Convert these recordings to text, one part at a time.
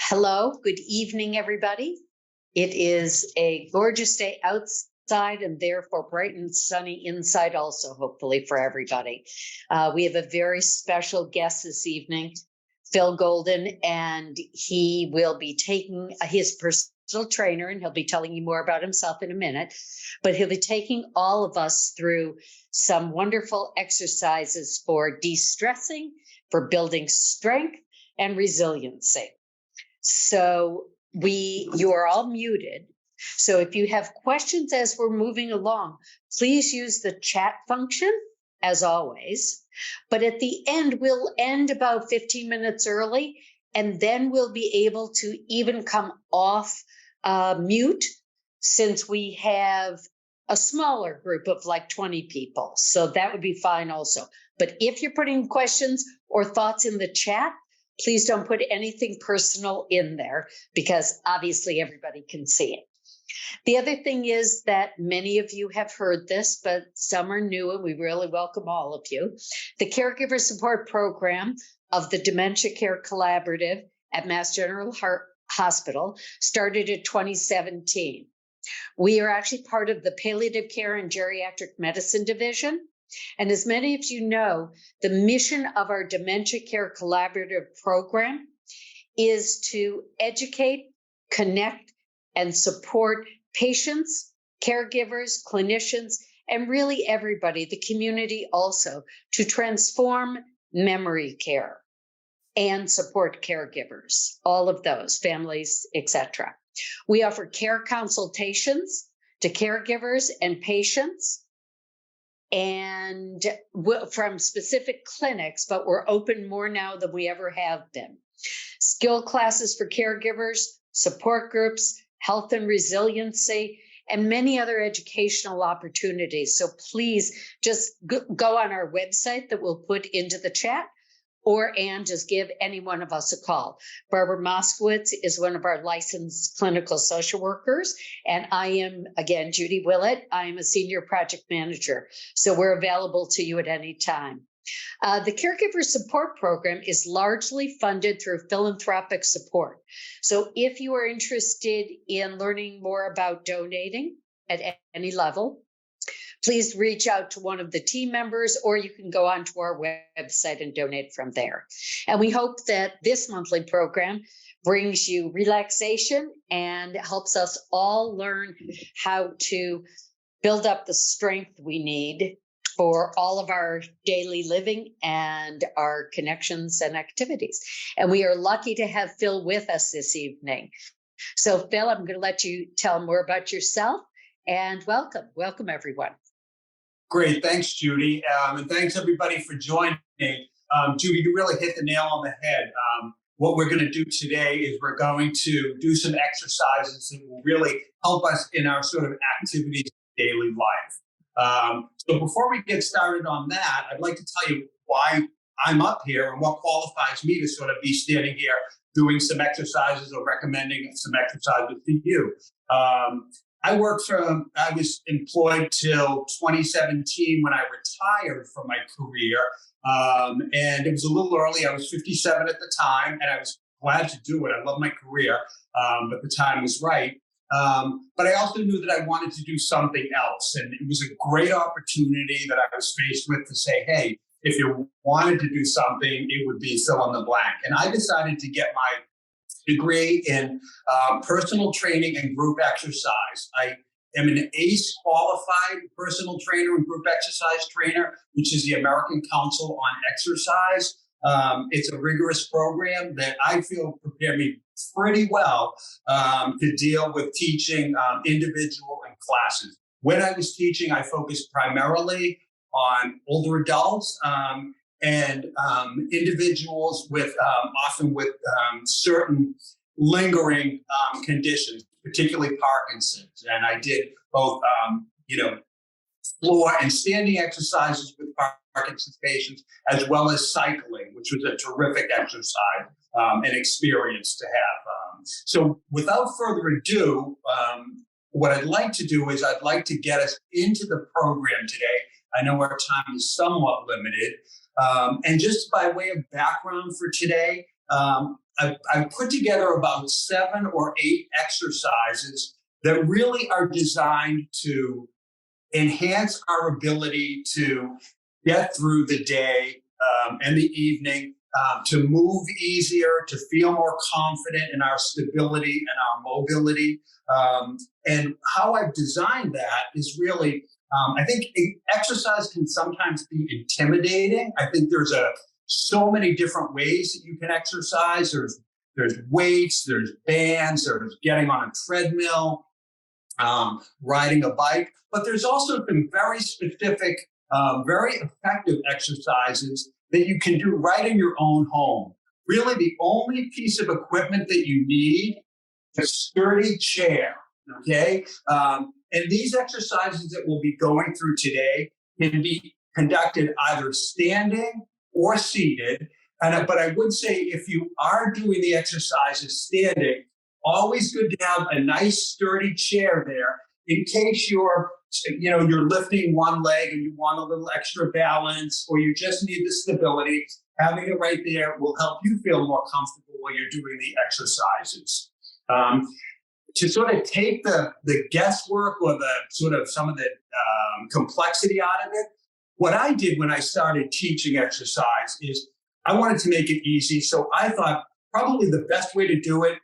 Hello, good evening, everybody. It is a gorgeous day outside and therefore bright and sunny inside also, hopefully for everybody. We have a very special guest this evening, Phil Golden, and he will be taking his personal trainer, and he'll be telling you more about himself in a minute, but he'll be taking all of us through some wonderful exercises for de-stressing, for building strength and resiliency. So you are all muted. So if you have questions as we're moving along, please use the chat function as always. But at the end, we'll end about 15 minutes early, and then we'll be able to even come off mute since we have a smaller group of like 20 people. So that would be fine also. But if you're putting questions or thoughts in the chat, please don't put anything personal in there because obviously everybody can see it. The other thing is that many of you have heard this, but some are new, and we really welcome all of you. The Caregiver Support Program of the Dementia Care Collaborative at Mass General Hospital started in 2017. We are actually part of the Palliative Care and Geriatric Medicine Division. And as many of you know, the mission of our Dementia Care Collaborative program is to educate, connect, and support patients, caregivers, clinicians, and really everybody, the community also, to transform memory care and support caregivers, all of those, families, etc. We offer care consultations to caregivers and patients, and from specific clinics, but we're open more now than we ever have been. Skill classes for caregivers, support groups, health and resiliency, and many other educational opportunities. So please just go on our website that we'll put into the chat, and just give any one of us a call. Barbara Moskowitz is one of our licensed clinical social workers, and I am, again, Judy Willett. I am a senior project manager, so we're available to you at any time. The Caregiver Support Program is largely funded through philanthropic support. So if you are interested in learning more about donating at any level, please reach out to one of the team members, or you can go onto our website and donate from there. And we hope that this monthly program brings you relaxation and helps us all learn how to build up the strength we need for all of our daily living and our connections and activities. And we are lucky to have Phil with us this evening. So Phil, I'm going to let you tell more about yourself, and welcome everyone. Great, thanks, Judy, and thanks everybody for joining. Judy, you really hit the nail on the head. What we're going to do today is we're going to do some exercises that will really help us in our sort of activities of daily life. So before we get started on that, I'd like to tell you why I'm up here and what qualifies me to sort of be standing here doing some exercises or recommending some exercises to you. I was employed till 2017 when I retired from my career. And it was a little early. I was 57 at the time, and I was glad to do it. I love my career, but the time was right. But I also knew that I wanted to do something else. And it was a great opportunity that I was faced with to say, hey, if you wanted to do something, it would be fill in the blank. And I decided to get my degree in personal training and group exercise. I am an ACE qualified personal trainer and group exercise trainer, which is the American Council on Exercise. It's a rigorous program that I feel prepared me pretty well to deal with teaching individual and classes. When I was teaching, I focused primarily on older adults and individuals with often with certain lingering conditions, particularly Parkinson's. And I did both, floor and standing exercises with Parkinson's patients, as well as cycling, which was a terrific exercise and experience to have. So without further ado, what I'd like to do is I'd like to get us into the program today. I know our time is somewhat limited. And just by way of background for today, I put together about 7 or 8 exercises that really are designed to enhance our ability to get through the day and the evening, to move easier, to feel more confident in our stability and our mobility. And how I've designed that is really, I think exercise can sometimes be intimidating. I think there's so many different ways that you can exercise. There's weights, there's bands, there's getting on a treadmill, riding a bike, but there's also some very specific, very effective exercises that you can do right in your own home. Really, the only piece of equipment that you need is a sturdy chair, okay? And these exercises that we'll be going through today can be conducted either standing or seated. But I would say if you are doing the exercises standing, always good to have a nice sturdy chair there in case you're lifting one leg and you want a little extra balance, or you just need the stability. Having it right there will help you feel more comfortable while you're doing the exercises. To sort of take the guesswork or the sort of some of the complexity out of it, what I did when I started teaching exercise is I wanted to make it easy. So I thought probably the best way to do it,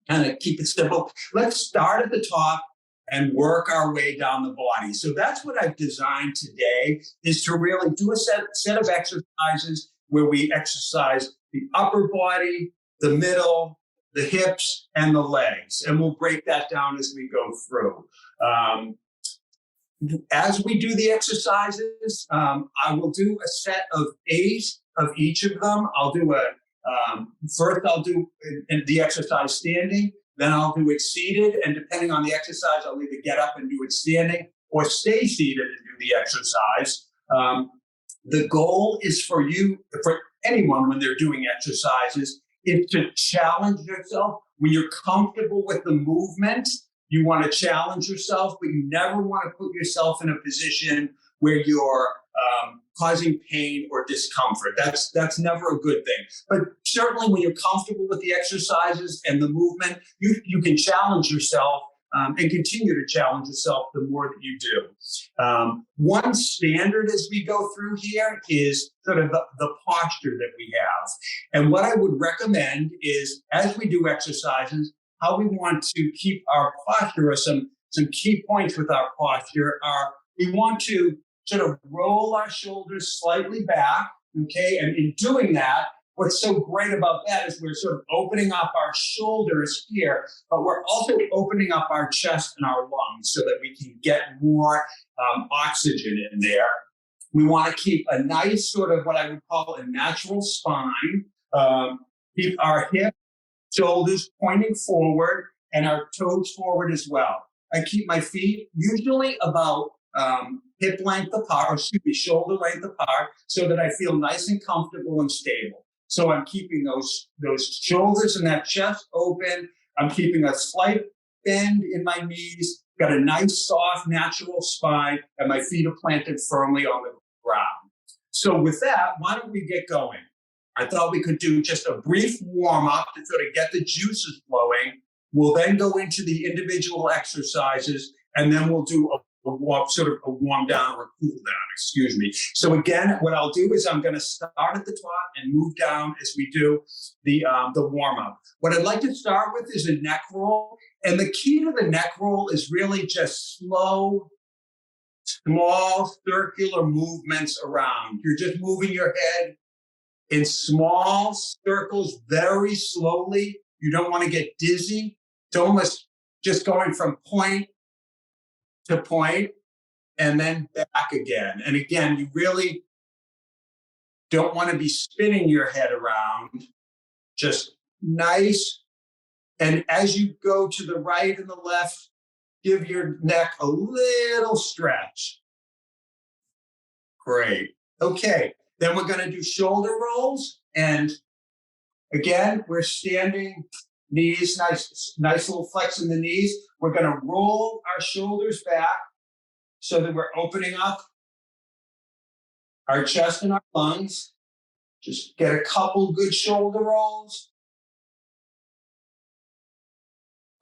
kind of keep it simple. Let's start at the top and work our way down the body. So that's what I've designed today, is to really do a set of exercises where we exercise the upper body, the middle, the hips, and the legs. And we'll break that down as we go through. As we do the exercises, I will do a set of 8 of each of them. I'll do first I'll do the exercise standing, then I'll do it seated, and depending on the exercise, I'll either get up and do it standing or stay seated and do the exercise. The goal is for anyone when they're doing exercises, is to challenge yourself. When you're comfortable with the movement, you want to challenge yourself, but you never want to put yourself in a position where you're causing pain or discomfort. That's never a good thing. But certainly when you're comfortable with the exercises and the movement, you can challenge yourself and continue to challenge yourself the more that you do. One standard as we go through here is sort of the posture that we have. And what I would recommend is, as we do exercises, how we want to keep our posture, or some key points with our posture are, we want to sort of roll our shoulders slightly back, okay? And in doing that, what's so great about that is we're sort of opening up our shoulders here, but we're also opening up our chest and our lungs so that we can get more oxygen in there. We want to keep a nice sort of what I would call a natural spine. Keep our hips, shoulders pointing forward, and our toes forward as well. I keep my feet usually about hip length apart, or excuse me, shoulder length apart, so that I feel nice and comfortable and stable. So I'm keeping those shoulders and that chest open. I'm keeping a slight bend in my knees, got a nice, soft, natural spine, and my feet are planted firmly on the ground. So with that, why don't we get going? I thought we could do just a brief warm-up to sort of get the juices flowing. We'll then go into the individual exercises, and then we'll do a warm down or a cool down, excuse me. So again, what I'll do is I'm going to start at the top and move down as we do the warm up. What I'd like to start with is a neck roll. And the key to the neck roll is really just slow, small circular movements around. You're just moving your head in small circles very slowly. You don't want to get dizzy. It's almost just going from point to point and then back again. And again, you really don't want to be spinning your head around. Just nice. And as you go to the right and the left, give your neck a little stretch. Great. Okay. Then we're going to do shoulder rolls. And again, we're standing, knees, nice little flex in the knees. We're going to roll our shoulders back so that we're opening up our chest and our lungs. Just get a couple good shoulder rolls.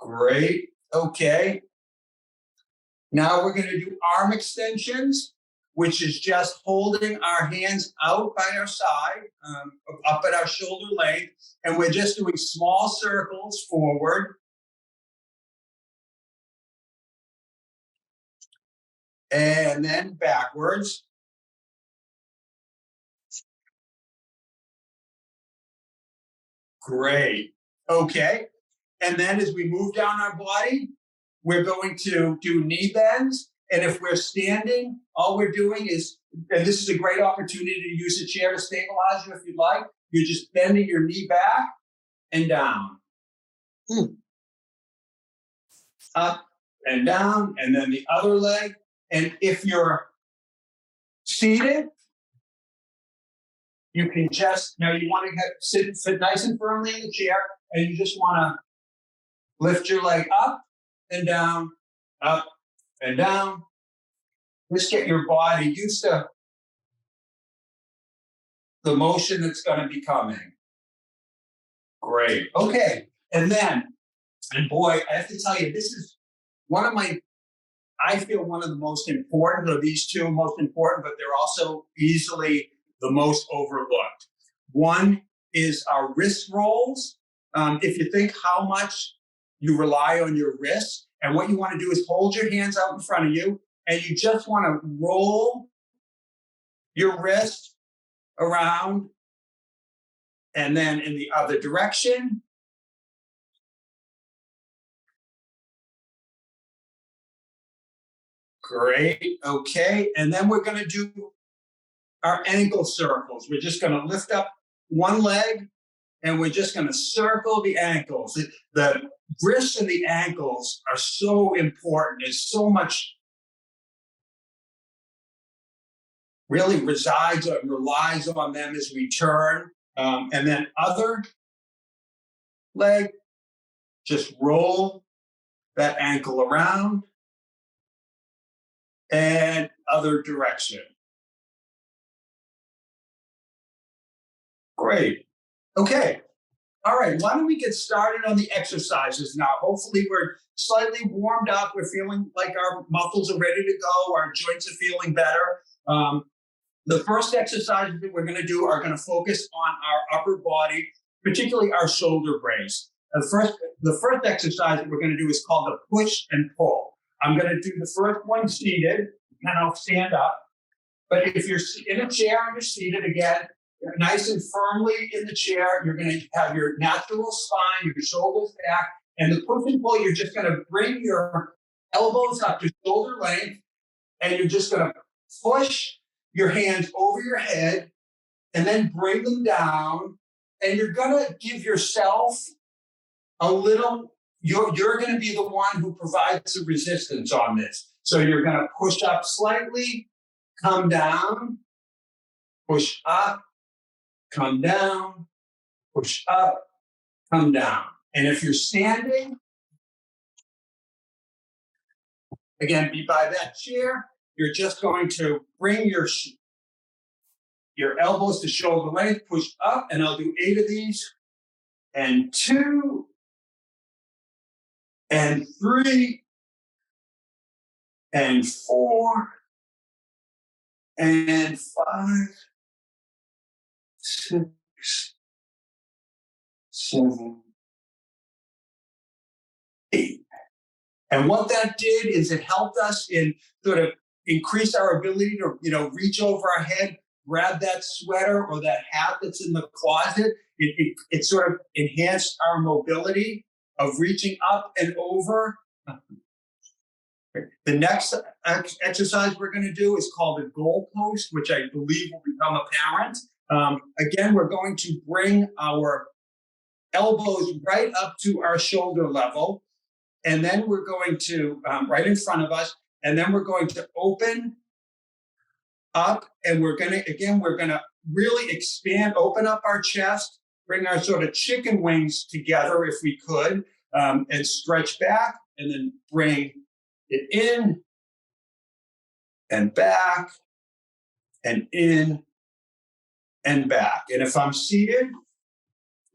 Great. Okay. Now we're going to do arm extensions, which is just holding our hands out by our side, up at our shoulder length. And we're just doing small circles forward. And then backwards. Great. Okay. And then as we move down our body, we're going to do knee bends. And if we're standing, all we're doing is, and this is a great opportunity to use a chair to stabilize you if you'd like, you're just bending your knee back and down. Up and down, and then the other leg. And if you're seated, you can just, now you want to sit nice and firmly in the chair, and you just want to lift your leg up and down, up and down. Just get your body used to the motion that's going to be coming. Great. Okay. And boy, I have to tell you, this is I feel one of the most important, or these two most important, but they're also easily the most overlooked. One is our wrist rolls. If you think how much you rely on your wrist, and what you want to do is hold your hands out in front of you, and you just want to roll your wrist around, and then in the other direction. Great. Okay. And then we're going to do our ankle circles. We're just going to lift up one leg, and we're just going to circle the ankles. The wrists and the ankles are so important. There's so much really relies on them as we turn. And then other leg, just roll that ankle around, and other direction. Great. Okay. All right. Why don't we get started on the exercises now? Hopefully we're slightly warmed up. We're feeling like our muscles are ready to go. Our joints are feeling better. The first exercises that we're going to do are going to focus on our upper body, particularly our shoulder brace. The first exercise that we're going to do is called the push and pull. I'm going to do the first one seated, and I'll stand up. But if you're in a chair and you're seated again, you're nice and firmly in the chair, you're going to have your natural spine, your shoulders back, and the push and pull, you're just going to bring your elbows up to shoulder length, and you're just going to push your hands over your head and then bring them down, and you're going to give yourself a little. You're going to be the one who provides the resistance on this. So you're going to push up slightly, come down, push up, come down, push up, come down. And if you're standing, again, be by that chair, you're just going to bring your elbows to shoulder length, push up, and I'll do 8 of these, and 2, and 3, and 4, and 5, 6, 7, 8. And what that did is it helped us in sort of increase our ability to, reach over our head, grab that sweater or that hat that's in the closet. It sort of enhanced our mobility of reaching up and over. The next exercise we're going to do is called a goal post, which I believe will become apparent. Again, we're going to bring our elbows right up to our shoulder level. And then we're going to, right in front of us, and then we're going to open up, and we're going to really expand, open up our chest, bring our sort of chicken wings together if we could, and stretch back, and then bring it in and back and in and back. And if I'm seated,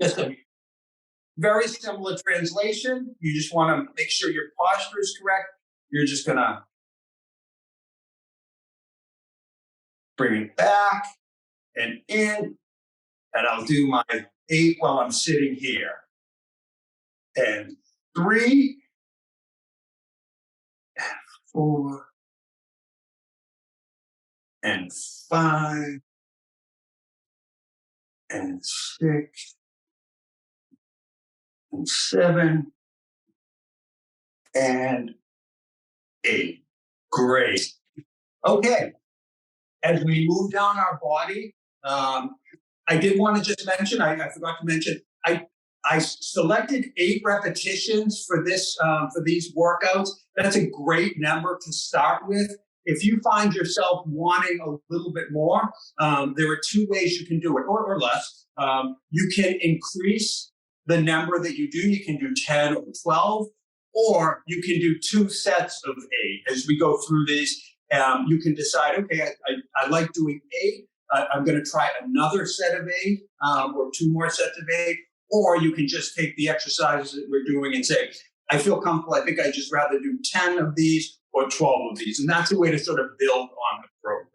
just very similar translation. You just want to make sure your posture is correct. You're just going to bring it back and in, and I'll do my 8 while I'm sitting here. And 3, and 4, and 5, and 6, and 7, and 8. Great. Okay. As we move down our body, I did want to just mention, I forgot to mention, I selected 8 repetitions for this for these workouts. That's a great number to start with. If you find yourself wanting a little bit more, there are 2 ways you can do it, or less. You can increase the number that you do. You can do 10 or 12, or you can do 2 sets of 8. As we go through these, you can decide, okay, I like doing 8. I'm going to try another set of 8 or 2 more sets of 8. Or you can just take the exercises that we're doing and say, I feel comfortable. I think I'd just rather do 10 of these or 12 of these. And that's a way to sort of build on the program.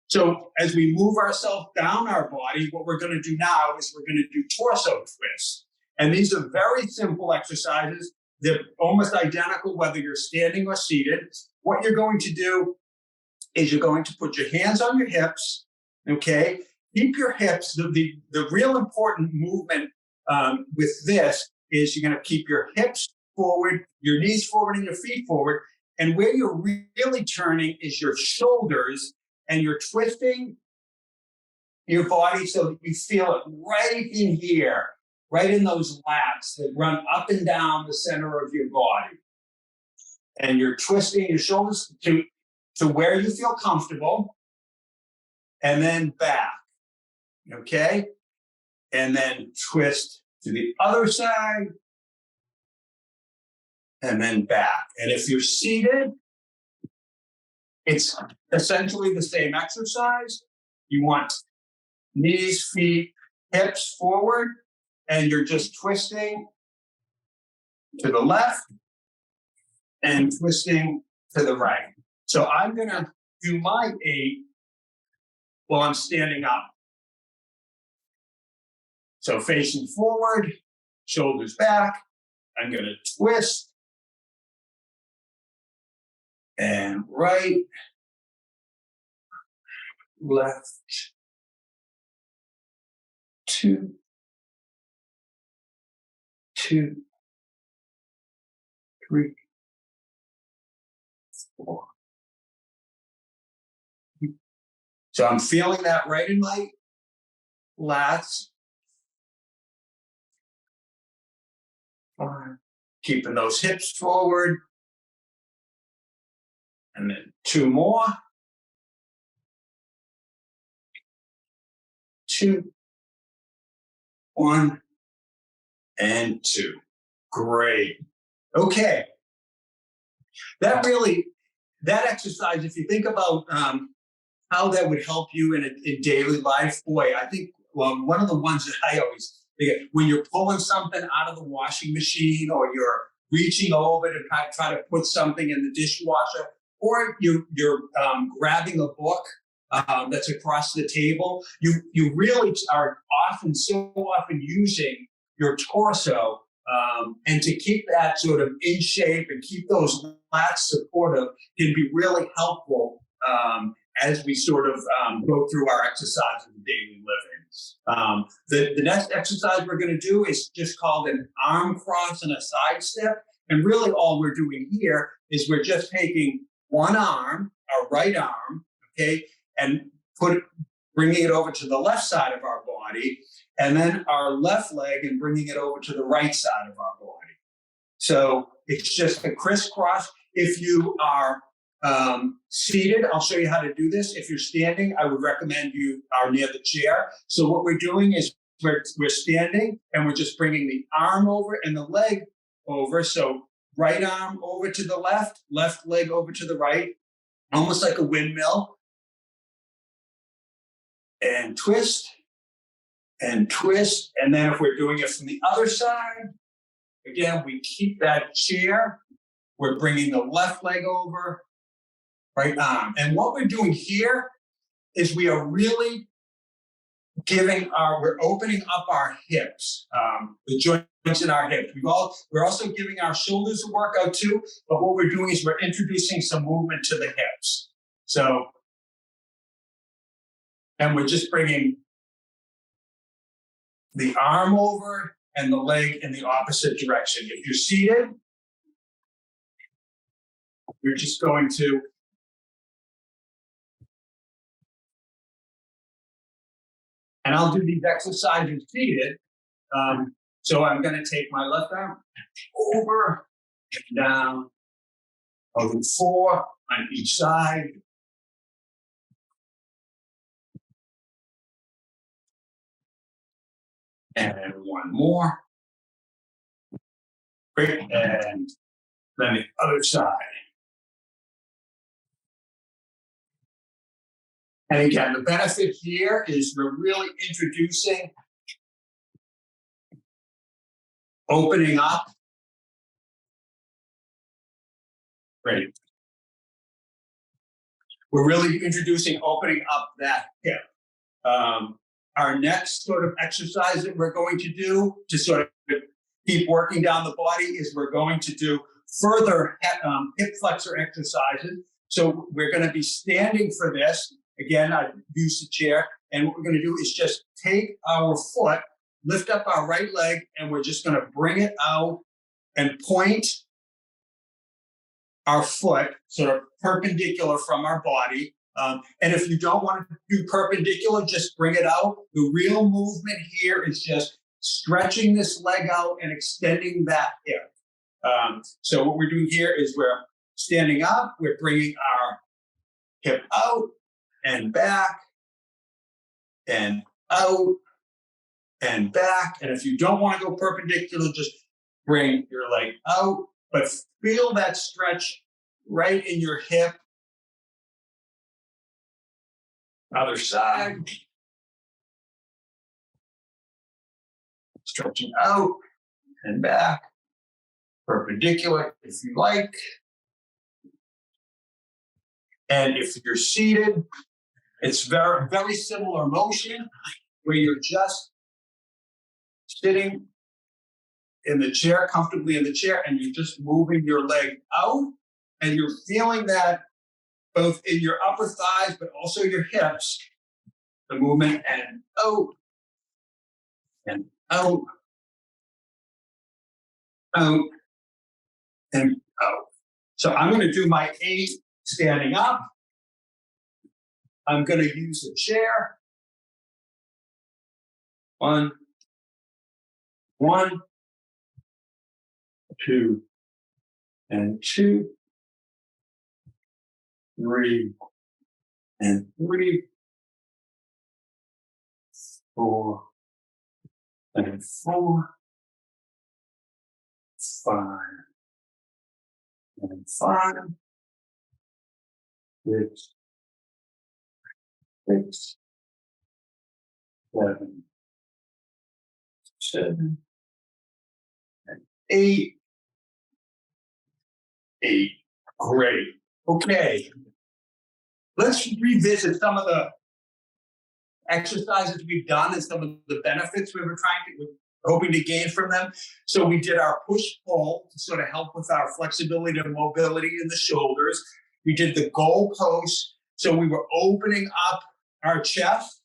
So as we move ourselves down our body, what we're going to do now is we're going to do torso twists. And these are very simple exercises. They're almost identical whether you're standing or seated. What you're going to do is you're going to put your hands on your hips, okay? Keep your hips. The real important movement with this is you're going to keep your hips forward, your knees forward, and your feet forward. And where you're really turning is your shoulders, and you're twisting your body so that you feel it right in here, right in those lats that run up and down the center of your body. And you're twisting your shoulders to where you feel comfortable, and then back, okay? And then twist to the other side, and then back. And if you're seated, it's essentially the same exercise. You want knees, feet, hips forward, and you're just twisting to the left and twisting to the right. So I'm going to do my 8 while I'm standing up. So facing forward, shoulders back. I'm going to twist and right, left, 2, 2, 3, 4. So I'm feeling that right in my lats. 5. Keeping those hips forward. And then 2 more. 2, 1, and 2. Great. Okay. That exercise, if you think about how that would help you in daily life, boy, I think one of the ones that I always think, when you're pulling something out of the washing machine, or you're reaching over to try to put something in the dishwasher, or you're grabbing a book that's across the table, you really are so often using your torso, and to keep that sort of in shape and keep those lats supportive can be really helpful as we sort of go through our exercise in daily living. The next exercise we're going to do is just called an arm cross and a side step. And really all we're doing here is we're just taking one arm, our right arm, okay, and bringing it over to the left side of our body, and then our left leg and bringing it over to the right side of our body. So it's just a crisscross. If you are seated, I'll show you how to do this. If you're standing, I would recommend you are near the chair. So what we're doing is we're standing, and we're just bringing the arm over and the leg over. So right arm over to the left, left leg over to the right, almost like a windmill. And twist, and twist. And then if we're doing it from the other side, again, we keep that chair. We're bringing the left leg over, right arm. And what we're doing here is we are really we're opening up our hips, the joints in our hips. We're also giving our shoulders a workout too, but what we're doing is we're introducing some movement to the hips. So, and we're just bringing the arm over and the leg in the opposite direction. If you're seated, you're just going to and I'll do these exercises seated. So I'm going to take my left arm over, down, I'll do 4 on each side. And 1 more. Great. And then the other side. And again, the benefit here is we're really introducing opening up. Great. We're really introducing opening up that hip. Our next sort of exercise that we're going to do to sort of keep working down the body is we're going to do further hip flexor exercises. So we're going to be standing for this. Again, I use the chair. And what we're going to do is just take our foot, lift up our right leg, and we're just going to bring it out and point our foot sort of perpendicular from our body. And if you don't want to do perpendicular, just bring it out. The real movement here is just stretching this leg out and extending that hip. So what we're doing here is we're standing up, we're bringing our hip out and back and out and back. And if you don't want to go perpendicular, just bring your leg out, but feel that stretch right in your hip. Other side. Stretching out and back. Perpendicular if you like. And if you're seated, it's very, very similar motion where you're just sitting in the chair, comfortably in the chair, and you're just moving your leg out, and you're feeling that both in your upper thighs, but also your hips, the movement and out, and out, out, and out. So I'm going to do my 8 standing up. I'm going to use the chair. 1, 2, and 2, 3, and 3, 4, and 4, 5, and 5, 6, 6, 7, 7, and 8. 8. Great. Okay. Let's revisit some of the exercises we've done and some of the benefits we're hoping to gain from them. So we did our push-pull to sort of help with our flexibility and mobility in the shoulders. We did the goal post. So we were opening up our chest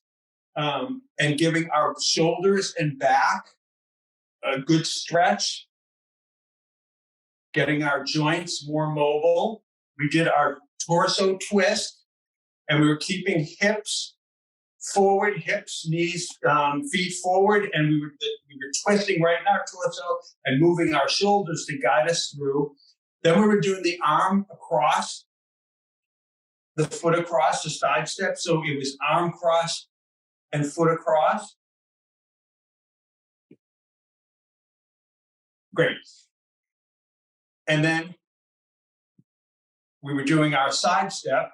and giving our shoulders and back a good stretch, getting our joints more mobile. We did our torso twist, and we were keeping hips forward, hips, knees, feet forward, and we were twisting right in our torso and moving our shoulders to guide us through. Then we were doing the arm across, the foot across, the side step. So it was arm cross and foot across. Great. And then we were doing our side step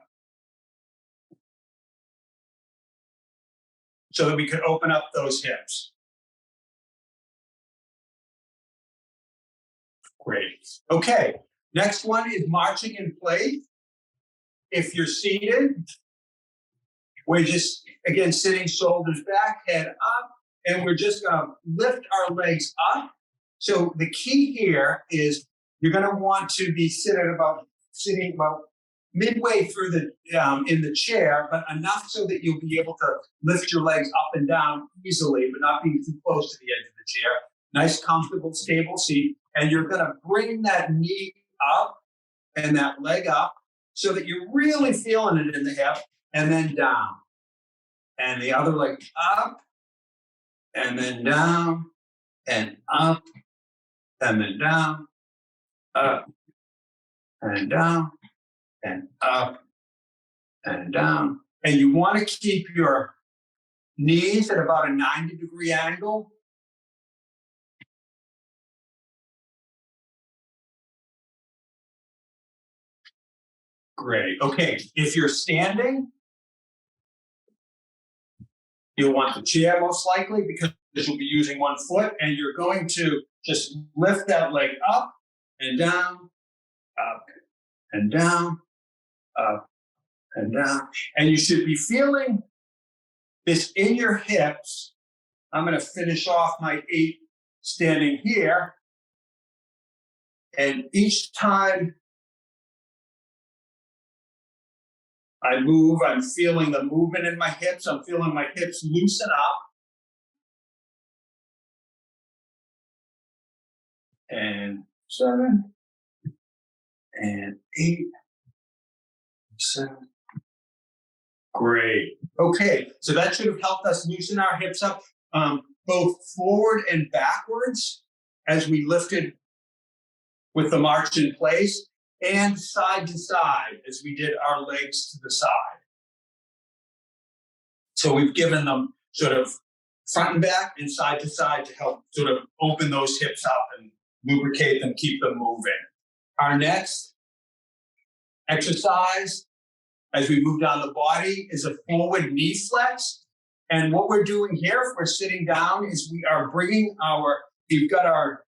so that we could open up those hips. Great. Okay. Next one is marching in place. If you're seated, we're just, again, sitting shoulders back, head up, and we're just going to lift our legs up. So the key here is you're going to want to be sitting about midway through the in the chair, but enough so that you'll be able to lift your legs up and down easily, but not being too close to the edge of the chair. Nice, comfortable, stable seat. And you're going to bring that knee up and that leg up so that you're really feeling it in the hip, and then down. And the other leg up, and then down, and up, and then down, up, and down, and up, and down. And you want to keep your knees at about a 90-degree angle. Great. Okay, if you're standing, you'll want the chair most likely because you'll be using one foot, and you're going to just lift that leg up and down, up and down, up and down. And you should be feeling this in your hips. I'm going to finish off my 8 standing here. And each time I move, I'm feeling the movement in my hips. I'm feeling my hips loosen up. And 7, and 8, 7. Great. Okay, so that should have helped us loosen our hips up, both forward and backwards as we lifted with the march in place, and side to side as we did our legs to the side. So we've given them sort of front and back and side to side to help sort of open those hips up and lubricate them, keep them moving. Our next exercise as we move down the body is a forward knee flex. And what we're doing here, if we're sitting down, is we are bringing we've got our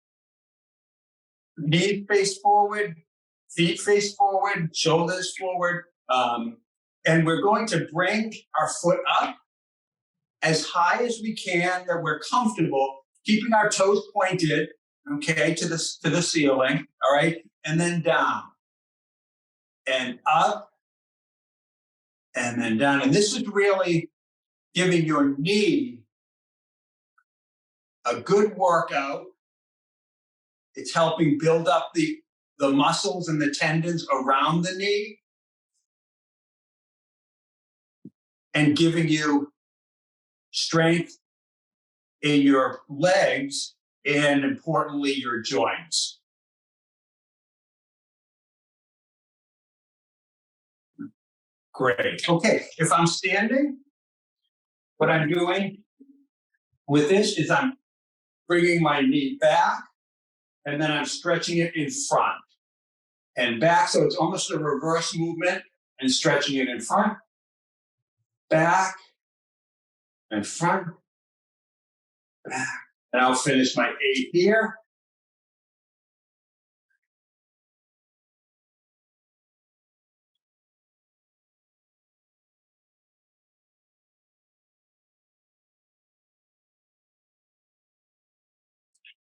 knees face forward, feet face forward, shoulders forward. And we're going to bring our foot up as high as we can that we're comfortable, keeping our toes pointed, okay, to the ceiling, all right? And then down and up and then down. And this is really giving your knee a good workout. It's helping build up the muscles and the tendons around the knee and giving you strength in your legs and, importantly, your joints. Great. Okay, if I'm standing, what I'm doing with this is I'm bringing my knee back, and then I'm stretching it in front and back. So it's almost a reverse movement and stretching it in front, back, and front, back. And I'll finish my 8 here.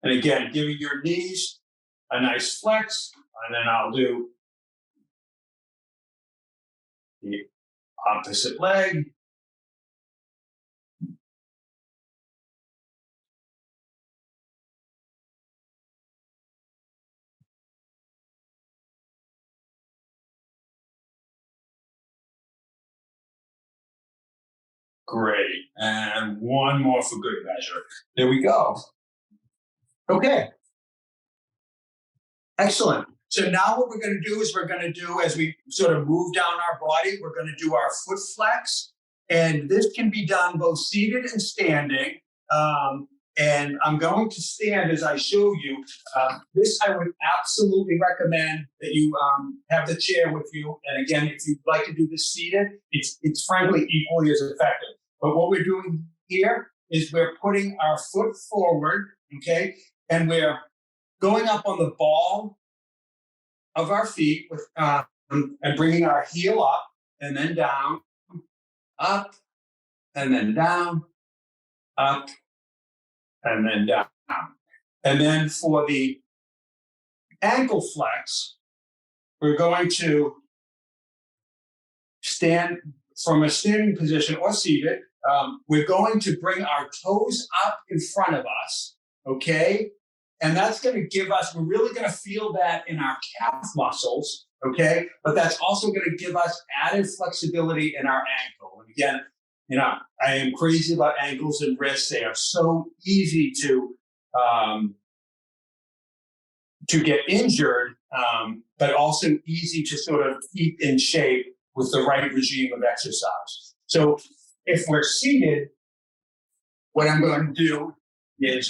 And again, giving your knees a nice flex, and then I'll do the opposite leg. Great. And one more for good measure. There we go. Okay. Excellent. So now what we're going to do is as we sort of move down our body, we're going to do our foot flex. And this can be done both seated and standing. And I'm going to stand as I show you. This I would absolutely recommend that you have the chair with you. And again, if you'd like to do this seated, it's frankly equally as effective. But what we're doing here is we're putting our foot forward, okay? And we're going up on the ball of our feet with, and bringing our heel up and then down, up and then down, up and then down. And then for the ankle flex, we're going to stand from a standing position or seated. We're going to bring our toes up in front of us, okay? And that's going to give us, we're really going to feel that in our calf muscles, okay? But that's also going to give us added flexibility in our ankle. And again, you know, I am crazy about ankles and wrists. They are so easy to get injured, but also easy to sort of keep in shape with the right regime of exercise. So if we're seated, what I'm going to do is,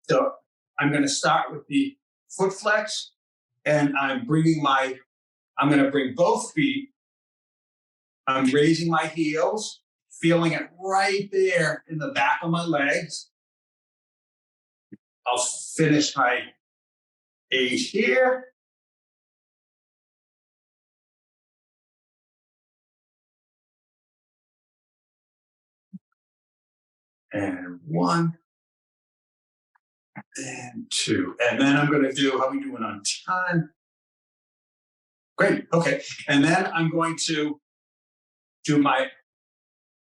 so I'm going to start with the foot flex, and I'm going to bring both feet. I'm raising my heels, feeling it right there in the back of my legs. I'll finish my 8 here. And 1. And 2. And then I'm going to do, how are we doing on time? Great. Okay. And then I'm going to do my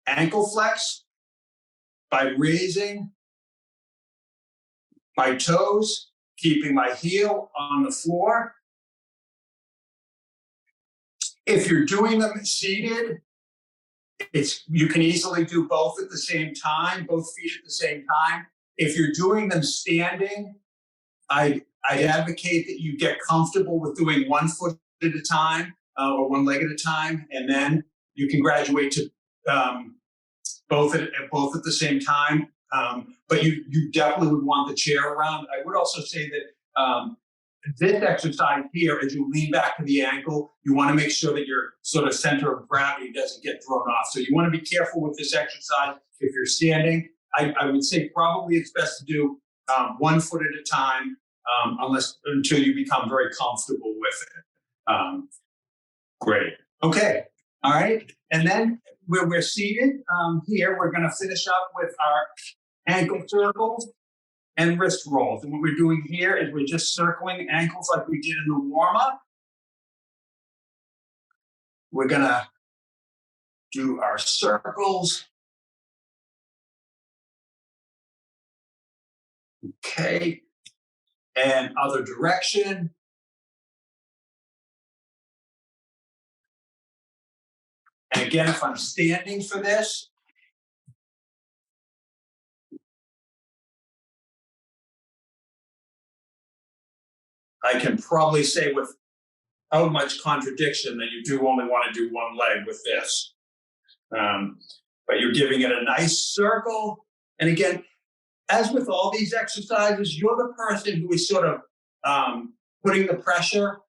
ankle flex by raising my toes, keeping my heel on the floor. If you're doing them seated, you can easily do both at the same time, both feet at the same time. If you're doing them standing, I advocate that you get comfortable with doing 1 foot at a time or 1 leg at a time, and then you can graduate to both at the same time. But you definitely would want the chair around. I would also say that this exercise here, as you lean back to the ankle, you want to make sure that your sort of center of gravity doesn't get thrown off. So you want to be careful with this exercise. If you're standing, I would say probably it's best to do 1 foot at a time, until you become very comfortable with it. Great. Okay. All right. And then where we're seated here, we're going to finish up with our ankle circles and wrist rolls. And what we're doing here is we're just circling ankles like we did in the warm-up. We're going to do our circles. Okay. And other direction. And again, if I'm standing for this, I can probably say without much contradiction that you do only want to do 1 leg with this. But you're giving it a nice circle. And again, as with all these exercises, you're the person who is sort of putting the pressure,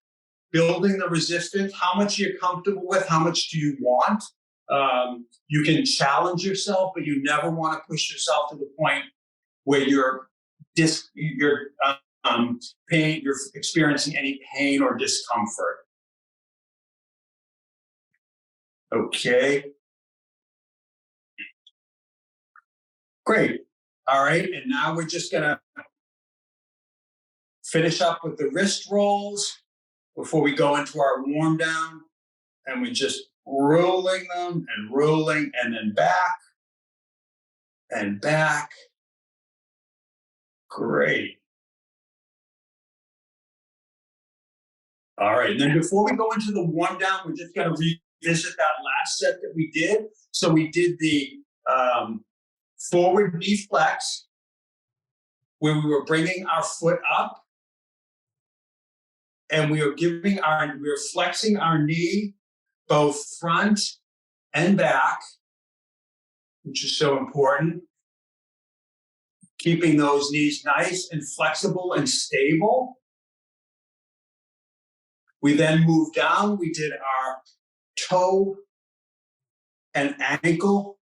building the resistance, how much you're comfortable with, how much do you want. You can challenge yourself, but you never want to push yourself to the point where you're experiencing any pain or discomfort. Okay. Great. All right. And now we're just going to finish up with the wrist rolls before we go into our warm down. And we're just rolling them and rolling, and then back and back. Great. All right. And then before we go into the warm down, we're just going to revisit that last set that we did. So we did the forward knee flex, where we were bringing our foot up, and we were flexing our knee both front and back, which is so important. Keeping those knees nice and flexible and stable. We then moved down. We did our toe and ankle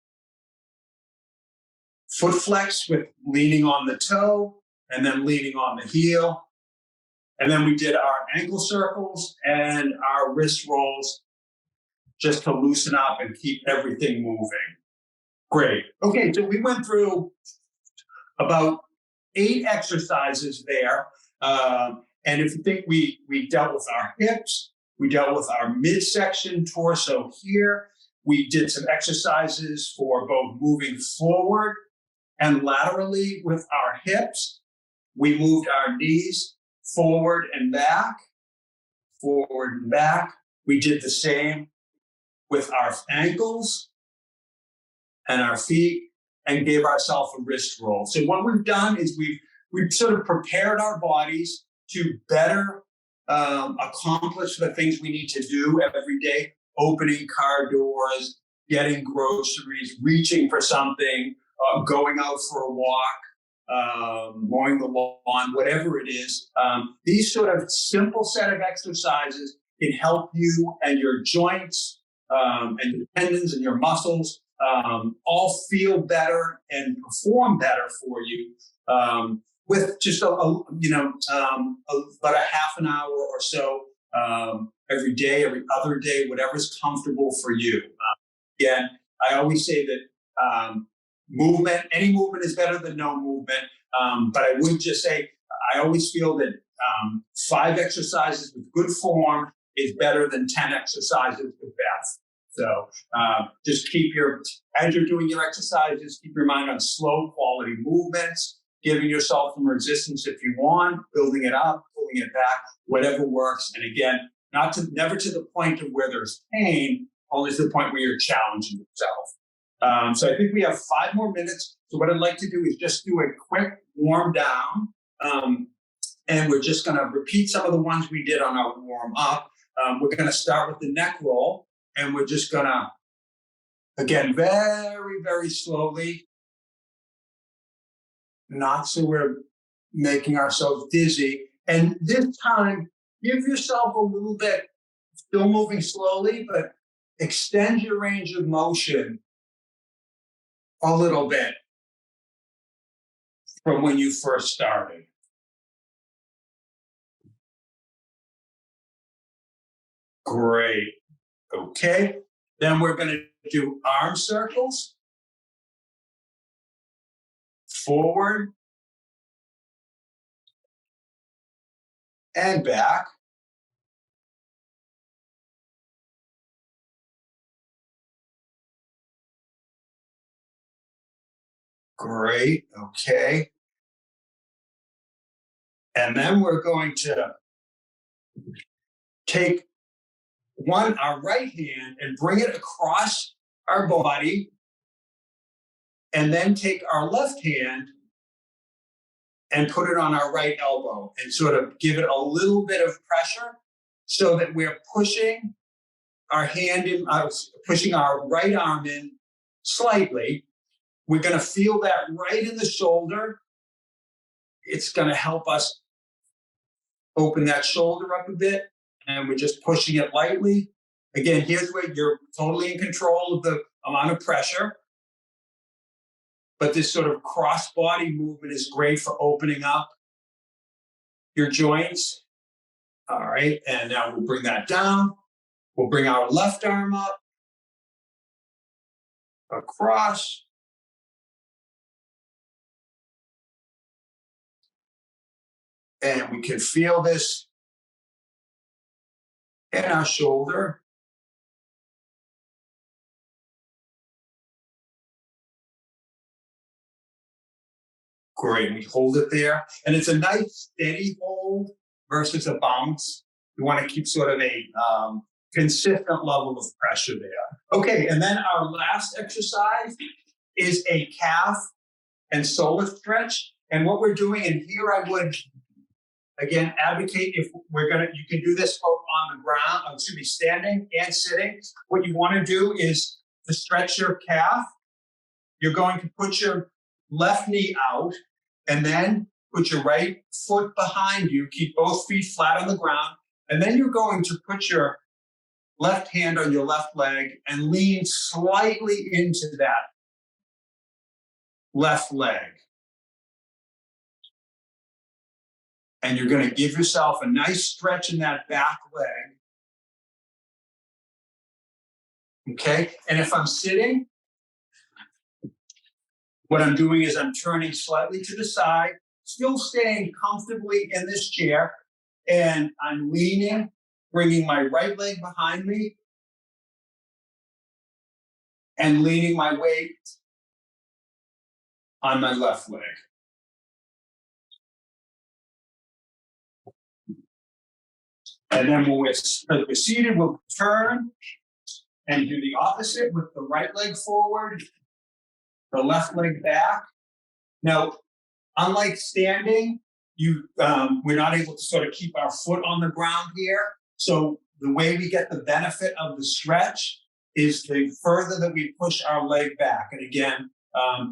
foot flex with leaning on the toe and then leaning on the heel. And then we did our ankle circles and our wrist rolls just to loosen up and keep everything moving. Great. Okay, so we went through about 8 exercises there. And if you think we dealt with our hips, we dealt with our midsection torso here. We did some exercises for both moving forward and laterally with our hips. We moved our knees forward and back, forward and back. We did the same with our ankles and our feet and gave ourselves a wrist roll. So what we've done is we've sort of prepared our bodies to better accomplish the things we need to do every day, opening car doors, getting groceries, reaching for something, going out for a walk, mowing the lawn, whatever it is. These sort of simple set of exercises can help you and your joints and your tendons and your muscles all feel better and perform better for you with just about a half an hour or so every day, every other day, whatever's comfortable for you. Again, I always say that any movement is better than no movement. But I would just say, I always feel that 5 exercises with good form is better than 10 exercises with bad. So just as you're doing your exercises, keep your mind on slow quality movements, giving yourself some resistance if you want, building it up, pulling it back, whatever works. And again, never to the point of where there's pain, only to the point where you're challenging yourself. So I think we have 5 more minutes. So what I'd like to do is just do a quick warm down. And we're just going to repeat some of the ones we did on our warm up. We're going to start with the neck roll. And we're just going to, again, very, very slowly, not so we're making ourselves dizzy. And this time, give yourself a little bit, still moving slowly, but extend your range of motion a little bit from when you first started. Great. Okay. Then we're going to do arm circles. Forward and back. Great. Okay. And then we're going to take our right hand and bring it across our body, and then take our left hand and put it on our right elbow and sort of give it a little bit of pressure so that we're pushing our hand in, pushing our right arm in slightly. We're going to feel that right in the shoulder. It's going to help us open that shoulder up a bit. And we're just pushing it lightly. Again, here's where you're totally in control of the amount of pressure. But this sort of cross-body movement is great for opening up your joints. All right, and now we'll bring that down. We'll bring our left arm up, across. And we can feel this in our shoulder. Great, we hold it there. And it's a nice steady hold versus a bounce. You want to keep sort of a consistent level of pressure there. Okay, and then our last exercise is a calf and solar stretch. And what we're doing, and here I would, again, advocate if you can do this both on the ground, standing and sitting. What you want to do is to stretch your calf. You're going to put your left knee out and then put your right foot behind you. Keep both feet flat on the ground. And then you're going to put your left hand on your left leg and lean slightly into that left leg. And you're going to give yourself a nice stretch in that back leg. Okay. And if I'm sitting, what I'm doing is I'm turning slightly to the side, still staying comfortably in this chair. And I'm leaning, bringing my right leg behind me and leaning my weight on my left leg. And then when we're seated, we'll turn and do the opposite with the right leg forward, the left leg back. Now, unlike standing, we're not able to sort of keep our foot on the ground here. So the way we get the benefit of the stretch is the further that we push our leg back. And again,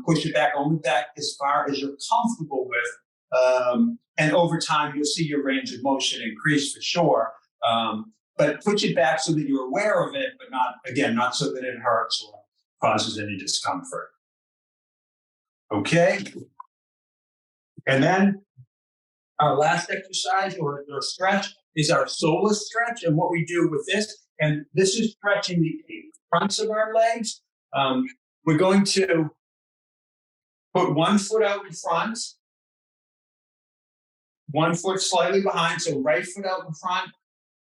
push it back only back as far as you're comfortable with. And over time, you'll see your range of motion increase for sure. But push it back so that you're aware of it, but not so that it hurts or causes any discomfort. Okay. And then our last exercise or stretch is our solar stretch. And what we do with this, and this is stretching the fronts of our legs. We're going to put one foot out in front, one foot slightly behind. So right foot out in front,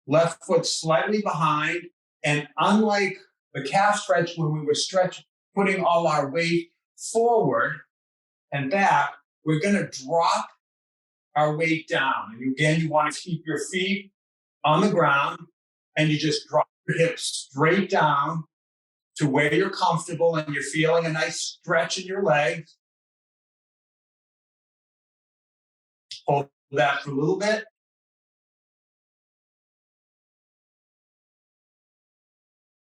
left foot slightly behind. And unlike the calf stretch, when we were putting all our weight forward and back, we're going to drop our weight down. And again, you want to keep your feet on the ground and you just drop your hips straight down to where you're comfortable and you're feeling a nice stretch in your legs. Hold that for a little bit.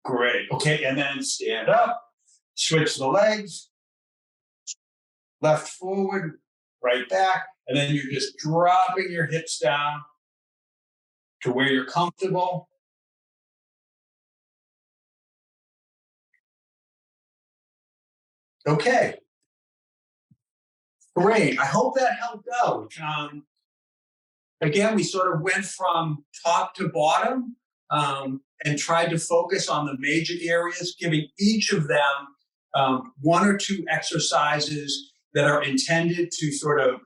Great. Okay, and then stand up, switch the legs, left forward, right back, and then you're just dropping your hips down to where you're comfortable. Okay. Great. I hope that helped out. Again, we sort of went from top to bottom and tried to focus on the major areas, giving each of them one or two exercises that are intended to sort of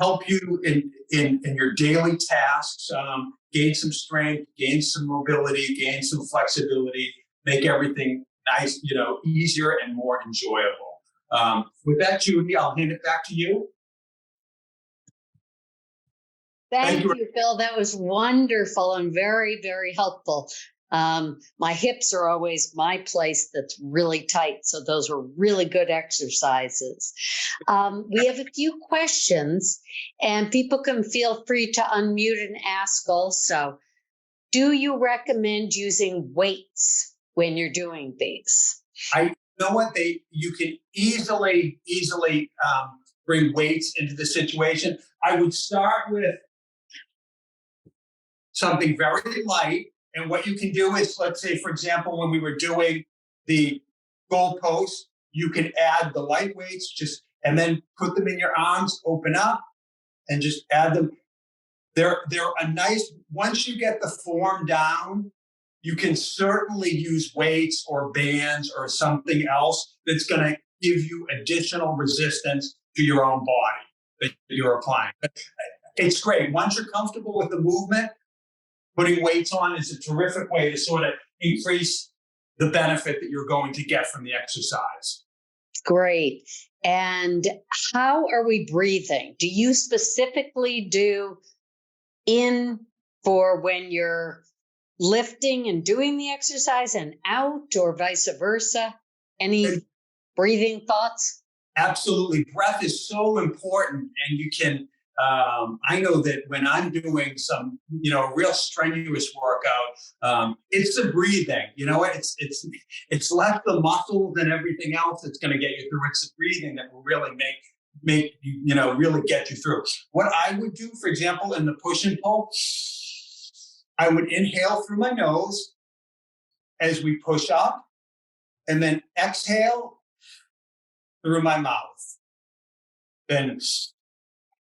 help you in your daily tasks, gain some strength, gain some mobility, gain some flexibility, make everything nice, easier and more enjoyable. With that, Judy, I'll hand it back to you. Thank you, Phil. That was wonderful and very, very helpful. My hips are always my place that's really tight. So those were really good exercises. We have a few questions and people can feel free to unmute and ask also. Do you recommend using weights when you're doing these? You know what? You can easily bring weights into the situation. I would start with something very light. And what you can do is, let's say, for example, when we were doing the goalpost, you can add the light weights and then put them in your arms, open up, and just add them. They're a nice, once you get the form down, you can certainly use weights or bands or something else that's going to give you additional resistance to your own body that you're applying. It's great. Once you're comfortable with the movement, putting weights on is a terrific way to sort of increase the benefit that you're going to get from the exercise. Great. And how are we breathing? Do you specifically do in for when you're lifting and doing the exercise and out, or vice versa? Any breathing thoughts? Absolutely. Breath is so important, and you can I know that when I'm doing some, real strenuous workout, it's the breathing. You know what? It's less the muscles and everything else that's going to get you through. It's the breathing that will really make you, really get you through. What I would do, for example, in the push and pull, I would inhale through my nose as we push up, and then exhale through my mouth. Then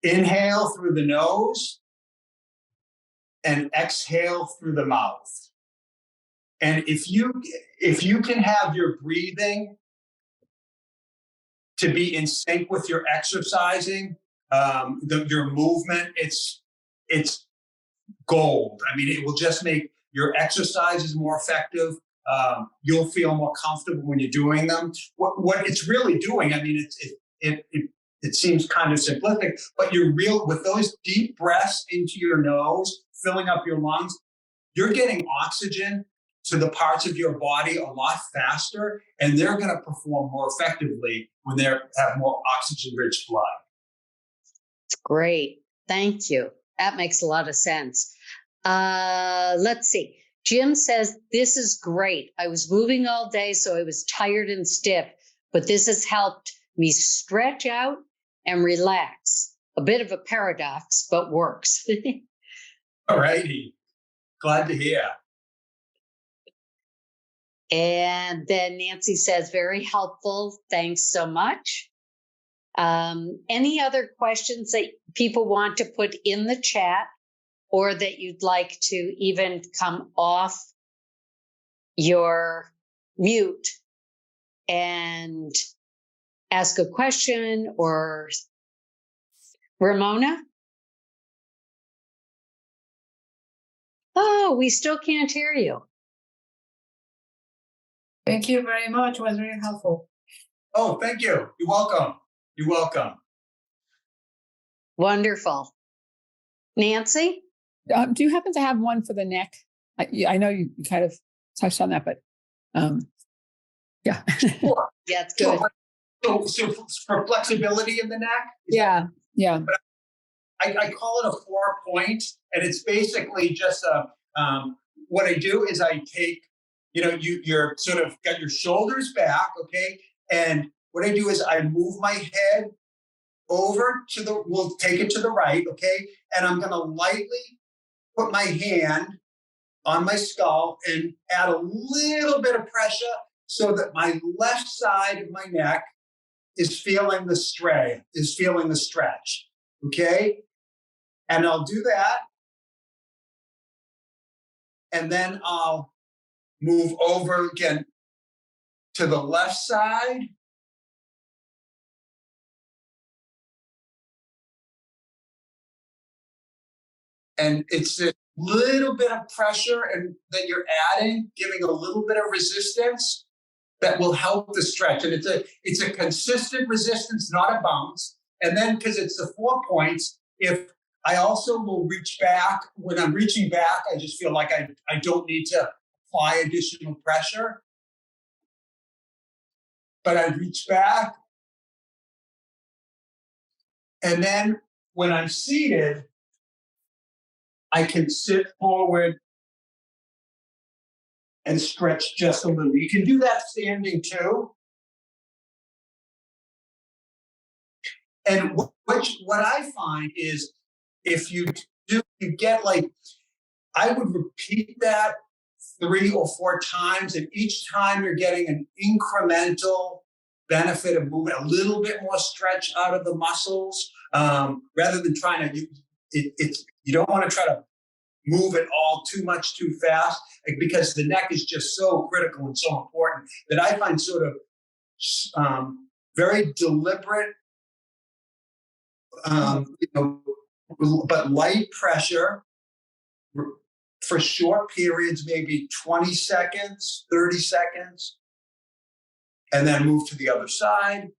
Inhale through the nose and exhale through the mouth. And if you can have your breathing to be in sync with your exercising, your movement, it's gold. I mean, it will just make your exercises more effective. You'll feel more comfortable when you're doing them. What it's really doing, I mean, it seems kind of simplistic, but you're real with those deep breaths into your nose, filling up your lungs. You're getting oxygen to the parts of your body a lot faster, and they're going to perform more effectively when they have more oxygen-rich blood. Great. Thank you. That makes a lot of sense. Let's see. Jim says, this is great. I was moving all day, so I was tired and stiff, but this has helped me stretch out and relax. A bit of a paradox, but works. All righty. Glad to hear. And then Nancy says, very helpful. Thanks so much. Any other questions that people want to put in the chat, or that you'd like to even come off your mute and ask a question? Or Ramona? Oh, we still can't hear you. Thank you very much. It was very helpful. Oh, thank you. You're welcome. You're welcome. Wonderful. Nancy? Do you happen to have one for the neck? I know you kind of touched on that, but yeah. Sure. Yeah, it's good. So for flexibility in the neck? Yeah. I call it a 4-point, and it's basically just what I do is I take, you're sort of got your shoulders back, okay? And what I do is I move my head over we'll take it to the right, okay? And I'm going to lightly put my hand on my skull and add a little bit of pressure so that my left side of my neck is feeling the stretch, okay? And I'll do that. And then I'll move over again to the left side. And it's a little bit of pressure and that you're adding, giving a little bit of resistance that will help the stretch. And it's a consistent resistance, not a bounce. And then because it's the 4 points, if I also will reach back, when I'm reaching back, I just feel like I don't need to apply additional pressure. But I reach back. And then when I'm seated, I can sit forward and stretch just a little. You can do that standing too. And what I find is if you get I would repeat that 3 or 4 times, and each time you're getting an incremental benefit of movement, a little bit more stretch out of the muscles, rather than trying to, you don't want to try to move it all too much too fast, because the neck is just so critical and so important that I find sort of very deliberate, but light pressure for short periods, maybe 20 seconds, 30 seconds, and then move to the other side,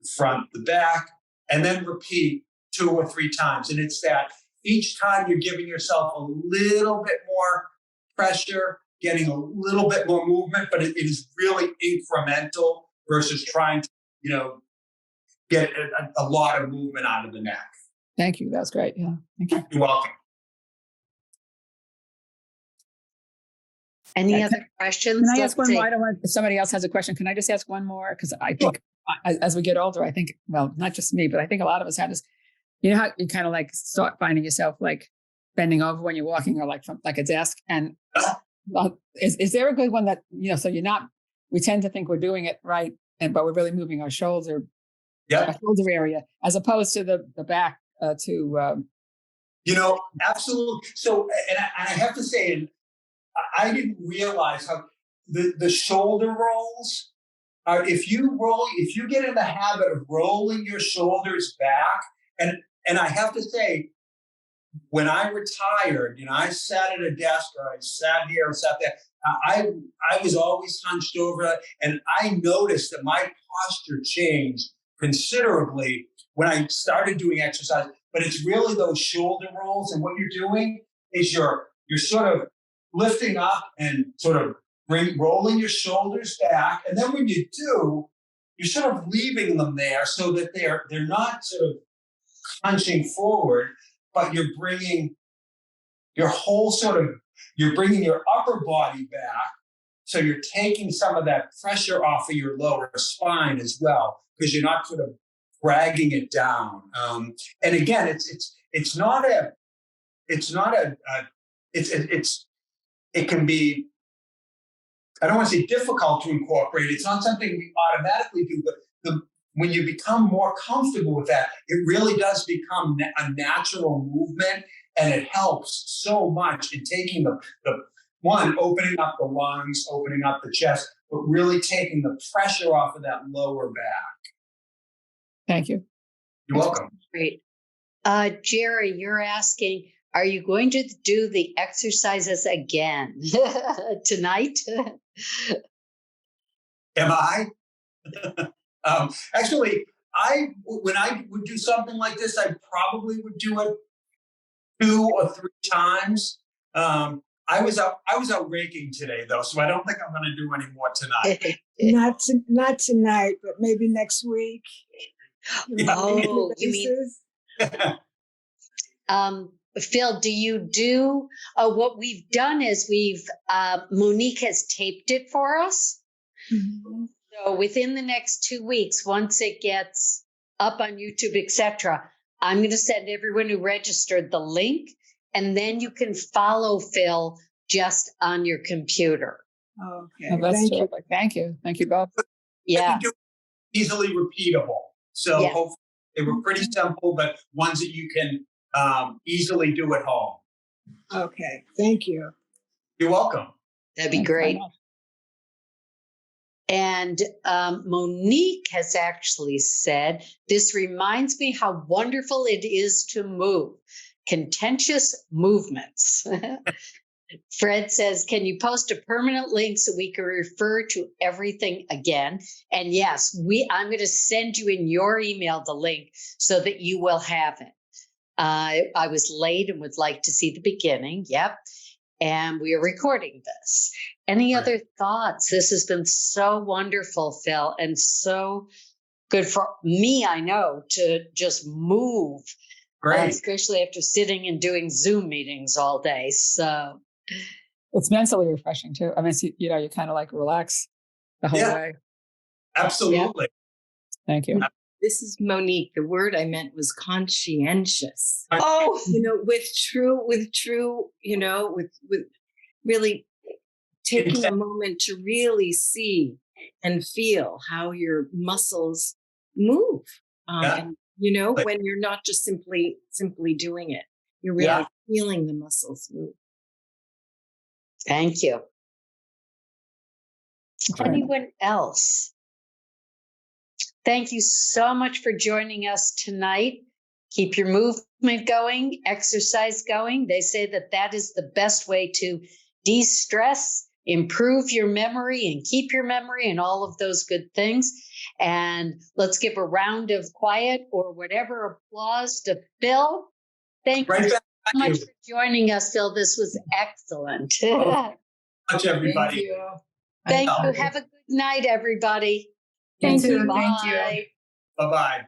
the front, the back, and then repeat 2 or 3 times. And it's that each time you're giving yourself a little bit more pressure, getting a little bit more movement, but it is really incremental versus trying to, get a lot of movement out of the neck. Thank you. That was great. Yeah. Thank you. You're welcome. Any other questions? Can I ask one more? I don't want, if somebody else has a question, can I just ask one more? Because I think as we get older, I think, well, not just me, but I think a lot of us have this, how you kind of start finding yourself bending over when you're walking, or from a desk. And is there a good one that, so we tend to think we're doing it right, but we're really moving our shoulder area, as opposed to the back Absolutely. So, and I have to say, and I didn't realize how the shoulder rolls are, if you get in the habit of rolling your shoulders back, and I have to say, when I retired, I sat at a desk, or I sat here or sat there, I was always hunched over, and I noticed that my posture changed considerably when I started doing exercise. But it's really those shoulder rolls, and what you're doing is you're sort of lifting up and sort of rolling your shoulders back, and then when you do, you're sort of leaving them there so that they're not sort of hunching forward, but you're bringing your you're bringing your upper body back. So you're taking some of that pressure off of your lower spine as well, because you're not sort of dragging it down. And again, it can be, I don't want to say difficult to incorporate. It's not something we automatically do, but when you become more comfortable with that, it really does become a natural movement, and it helps so much in taking the opening up the lungs, opening up the chest, but really taking the pressure off of that lower back. Thank you. You're welcome. Great. Jerry, you're asking, are you going to do the exercises again tonight? Am I? Actually, when I would do something like this, I probably would do it 2 or 3 times. I was out raking today, though, so I don't think I'm going to do any more tonight. Not tonight, but maybe next week. Oh, you mean? Phil, do you do? What we've done is Monique has taped it for us. Mm-hmm. So within the next 2 weeks, once it gets up on YouTube, etc., I'm going to send everyone who registered the link, and then you can follow Phil just on your computer. Okay. Oh, that's terrific. Thank you. Thank you both. Yeah. Easily repeatable. So Yeah. hopefully they were pretty simple, but ones that you can easily do at home. Okay. Thank you. You're welcome. That'd be great. And Monique has actually said, this reminds me how wonderful it is to move. Contentious movements. Fred says, can you post a permanent link so we can refer to everything again? And yes, I'm going to send you in your email the link so that you will have it. I was late and would like to see the beginning. Yep. And we are recording this. Any other thoughts? This has been so wonderful, Phil, and so good for me, I know, to just move, especially after sitting and doing Zoom meetings all day. So it's mentally refreshing too. I mean, you kind of like relax the whole way. Absolutely. Yeah. Thank you. This is Monique. The word I meant was conscientious. Oh, with true, with really taking a moment to really see and feel how your muscles move. And when you're not just simply doing it, you're really feeling the muscles move. Thank you. Anyone else? Thank you so much for joining us tonight. Keep your movement going, exercise going. They say that is the best way to de-stress, improve your memory, and keep your memory, and all of those good things. And let's give a round of quiet or whatever applause to Phil. Thank you so much for joining us, Phil. This was excellent. Much, everybody. Thank you. Have a good night, everybody. Thank you. Bye. Thank you. Bye-bye.